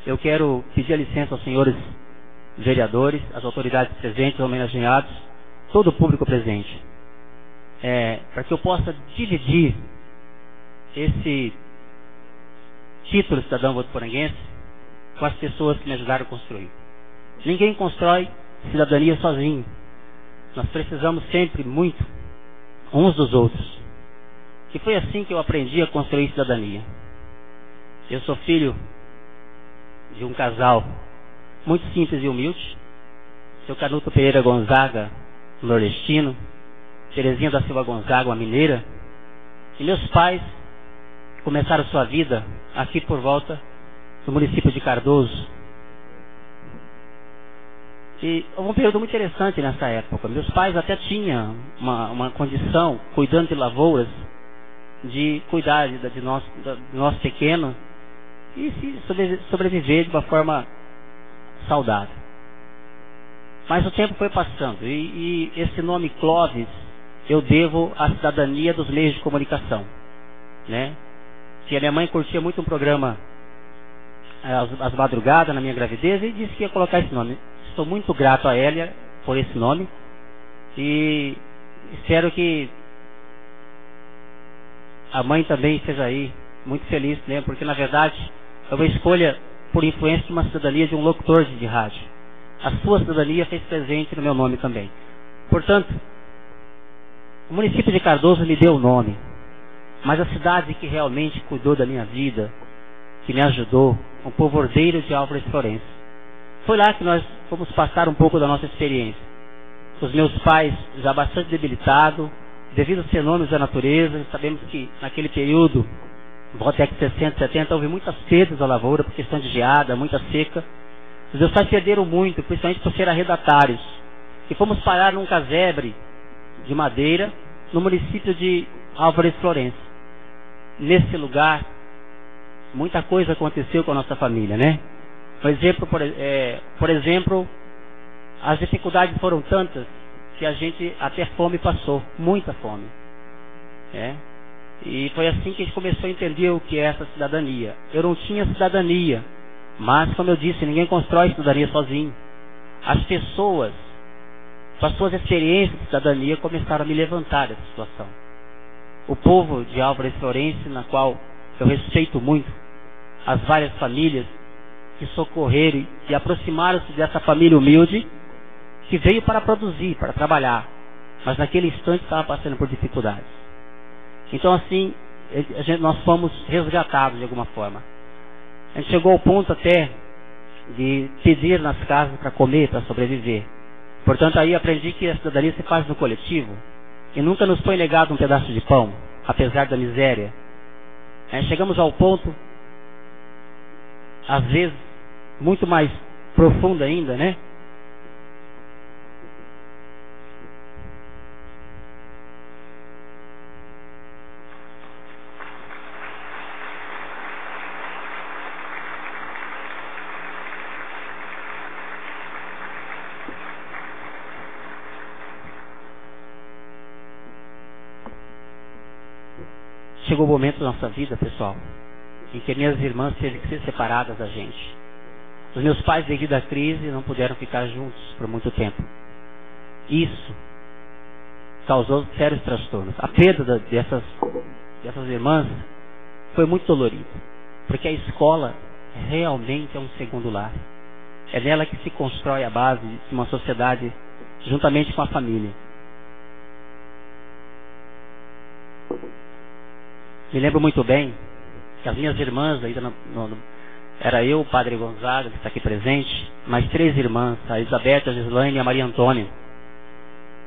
eu quero pedir a licença aos senhores vereadores, às autoridades presentes, homenageados, todo o público presente, para que eu possa dividir esse título cidadão votuporanguense com as pessoas que me ajudaram a construir. Ninguém constrói cidadania sozinho. Nós precisamos sempre muito uns dos outros. E foi assim que eu aprendi a construir cidadania. Eu sou filho de um casal muito simples e humilde. Seu Canuto Pereira Gonzaga, nordestino. Terezinha da Silva Gonzaga, uma mineira. E meus pais começaram sua vida aqui por volta do município de Cardoso. E houve um período muito interessante nessa época. Meus pais até tinham uma condição, cuidando de lavouras, de cuidar de nós pequenos e se sobreviver de uma forma saudável. Mas o tempo foi passando e esse nome Clóvis eu devo à cidadania dos meios de comunicação, né? Que a minha mãe curtia muito um programa às madrugadas na minha gravidez e disse que ia colocar esse nome. Estou muito grato a Hélia por esse nome e espero que a mãe também esteja aí muito feliz, né? Porque na verdade é uma escolha por influência de uma cidadania de um locutor de rádio. A sua cidadania fez presente no meu nome também. Portanto, o município de Cardoso me deu o nome, mas a cidade que realmente cuidou da minha vida, que me ajudou, o povo ordeiro de Álvares Florencio. Foi lá que nós fomos passar um pouco da nossa experiência. Os meus pais já bastante debilitados, devido aos fenômenos da natureza, sabemos que naquele período, volta de 60, 70, houve muitas perdas da lavoura por questão de geada, muita seca. Os meus pais perderam muito, principalmente por serem arredatários. E fomos parar num casebre de madeira, no município de Álvares Florencio. Nesse lugar, muita coisa aconteceu com a nossa família, né? Por exemplo, as dificuldades foram tantas que a gente até fome passou, muita fome. E foi assim que a gente começou a entender o que é essa cidadania. Eu não tinha cidadania, mas, como eu disse, ninguém constrói cidadania sozinho. As pessoas, com as suas experiências de cidadania, começaram a me levantar dessa situação. O povo de Álvares Florencio, na qual eu respeito muito, as várias famílias que socorreram e aproximaram-se dessa família humilde, que veio para produzir, para trabalhar, mas naquele instante estava passando por dificuldades. Então assim, nós fomos resgatados de alguma forma. A gente chegou ao ponto até de pedir nas casas para comer, para sobreviver. Portanto, aí aprendi que a cidadania se faz no coletivo e nunca nos foi negado um pedaço de pão, apesar da miséria. Chegamos ao ponto, às vezes, muito mais profundo ainda, né? Chegou o momento da nossa vida, pessoal, em que minhas irmãs tiveram que ser separadas da gente. Os meus pais, devido à crise, não puderam ficar juntos por muito tempo. Isso causou sérios transtornos. A perda dessas irmãs foi muito dolorida, porque a escola realmente é um segundo lar. É nela que se constrói a base de uma sociedade juntamente com a família. Me lembro muito bem que as minhas irmãs, ainda era eu, o Padre Gonzaga, que está aqui presente, mais 3 irmãs, a Elizabeth, a Gislaine e a Maria Antônia.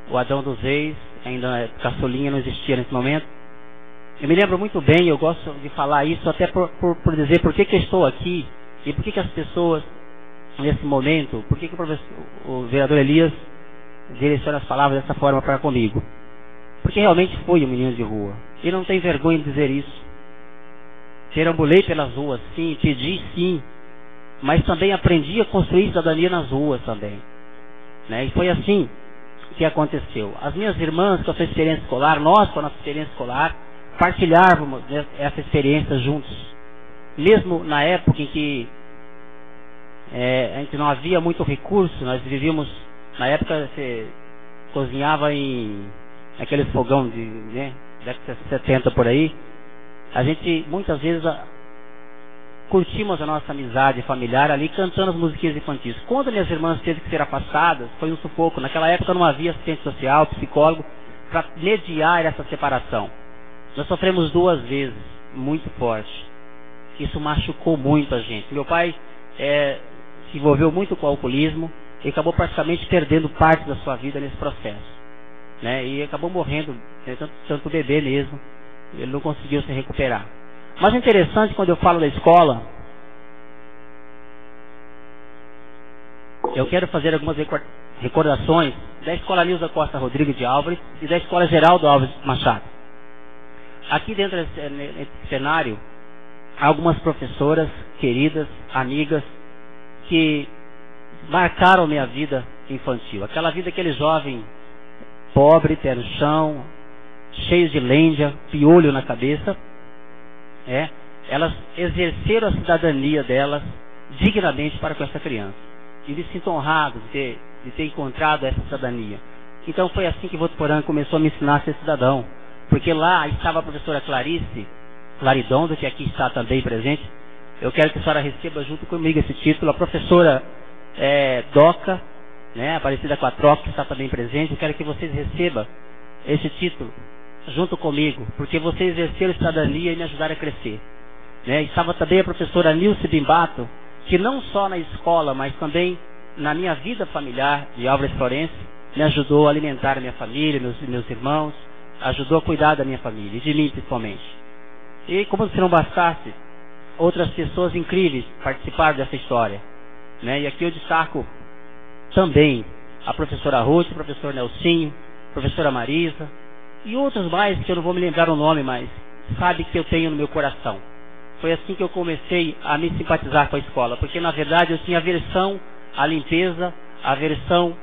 O Adão dos Reis, ainda caçulinha, não existia nesse momento. Eu me lembro muito bem, eu gosto de falar isso até por dizer por que eu estou aqui e por que as pessoas, nesse momento, por que o vereador Elias direciona as palavras dessa forma para comigo. Porque realmente fui um menino de rua. E não tenho vergonha de dizer isso. Perambulei pelas ruas, sim, pedi sim, mas também aprendi a construir cidadania nas ruas também, né? E foi assim que aconteceu. As minhas irmãs, com a sua experiência escolar, nós com a nossa experiência escolar, partilhávamos essa experiência juntos. Mesmo na época em que A gente não havia muito recurso, nós vivíamos, na época você cozinhava em aqueles fogão de, né, década de 70 por aí. A gente muitas vezes curtimos a nossa amizade familiar ali cantando as musiquinhas infantis. Quando minhas irmãs teve que ser afastadas, foi um sufoco. Naquela época não havia assistente social, psicólogo para mediar essa separação. Nós sofremos 2 vezes, muito forte. Isso machucou muito a gente. Meu pai se envolveu muito com o alcoolismo e acabou praticamente perdendo parte da sua vida nesse processo, né? E acabou morrendo, tanto o bebê mesmo, ele não conseguiu se recuperar. Mas é interessante, quando eu falo da escola, eu quero fazer algumas recordações da Escola Nilza Costa Rodrigues de Álvares e da Escola Geraldo Alves Machado. Aqui dentro desse cenário, há algumas professoras queridas, amigas, que marcaram minha vida infantil. Aquela vida, aquele jovem pobre, pé no chão, cheio de lêndia, piolho na cabeça. Elas exerceram a cidadania delas dignamente para com essa criança. E me sinto honrado de ter encontrado essa cidadania. Então foi assim que Votuporanga começou a me ensinar a ser cidadão. Porque lá estava a professora Clarice Claridondo, que aqui está também presente. Eu quero que a senhora receba junto comigo esse título. A professora Doca, né, Aparecida Quatroc, que está também presente. Eu quero que vocês recebam esse título junto comigo, porque vocês exerceram cidadania e me ajudaram a crescer, né? Estava também a professora Nilce Bimbato, que não só na escola, mas também na minha vida familiar de Álvares Florense, me ajudou a alimentar a minha família, meus irmãos, ajudou a cuidar da minha família, e de mim principalmente. E como se não bastasse, outras pessoas incríveis participaram dessa história, né? E aqui eu destaco também a professora Ruth, o professor Nelsinho, a professora Marisa, e outros mais que eu não vou me lembrar o nome, mas sabe que eu tenho no meu coração. Foi assim que eu comecei a me simpatizar com a escola, porque na verdade eu tinha aversão à limpeza, aversão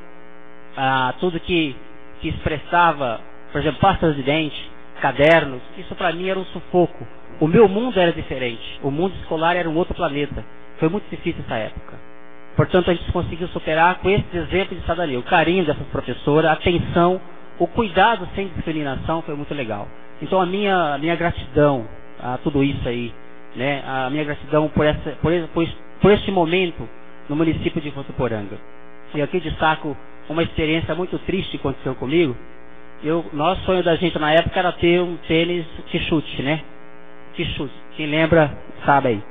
a tudo que expressava, por exemplo, pastas de dente, cadernos. Isso para mim era um sufoco. O meu mundo era diferente, o mundo escolar era um outro planeta. Foi muito difícil essa época. Portanto, a gente conseguiu superar com esses exemplos de cidadania. O carinho dessas professoras, a atenção, o cuidado sem discriminação foi muito legal. Então a minha gratidão a tudo isso aí, né? A minha gratidão por este momento no município de Votuporanga. E aqui destaco uma experiência muito triste que aconteceu comigo. Nosso sonho da gente na época era ter um tênis Quixote, né? Quixote, quem lembra sabe aí.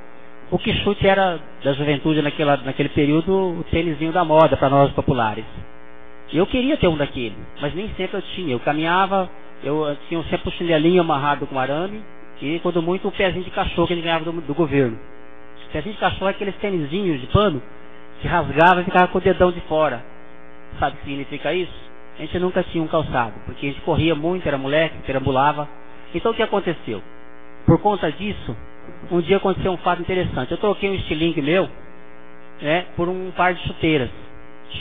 O Quixote era da juventude naquele período o tênisinho da moda para nós populares. Eu queria ter um daquele, mas nem sempre eu tinha. Eu caminhava, eu tinha sempre um chinelinho amarrado com arame e, quando muito, um pezinho de cachorro que a gente ganhava do governo. O pezinho de cachorro é aqueles tênisinhos de pano que rasgava e ficava com o dedão de fora. Sabe o que significa isso? A gente nunca tinha um calçado, porque a gente corria muito, era moleque, perambulava. Então o que aconteceu? Por conta disso, um dia aconteceu um fato interessante. Eu troquei um estilingue meu, né, por um par de chuteiras.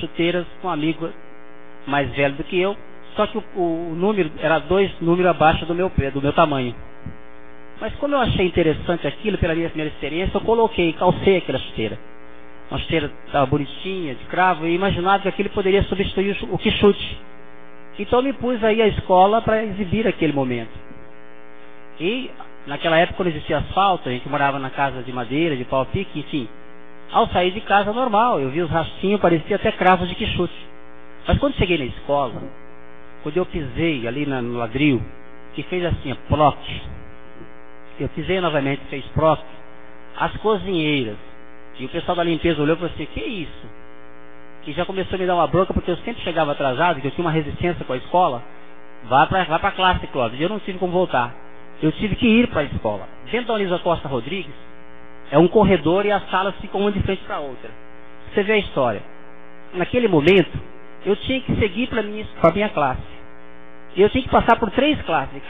Chuteiras com um amigo mais velho do que eu, só que o número era 2 números abaixo do meu tamanho. Mas como eu achei interessante aquilo, pela minha primeira experiência, eu calcei aquela chuteira. Uma chuteira estava bonitinha, de cravo, e imaginava que aquilo poderia substituir o Quixote. Então eu me pus aí à escola para exibir aquele momento. E naquela época, quando existia asfalto, a gente morava na casa de madeira, de pau-pique, enfim. Ao sair de casa, normal, eu vi os rastinhos, parecia até cravos de Quixote. Mas quando cheguei na escola, quando eu pisei ali no ladril, que fez assim, ploc, eu pisei novamente, fez ploc, as cozinheiras, e o pessoal da limpeza olhou e falou assim, que isso? E já começou a me dar uma bronca, porque eu sempre chegava atrasado, que eu tinha uma resistência com a escola. Vai pra classe, Clóvis. E eu não tive como voltar. Eu tive que ir para a escola. Dentro da Nilza Costa Rodrigues, é um corredor e as salas ficam uma de frente para a outra. Você vê a história. Naquele momento, eu tinha que seguir para a minha classe. Eu tinha que passar por 3 classes.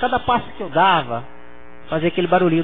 Cada passo que eu dava, fazia aquele barulhinho.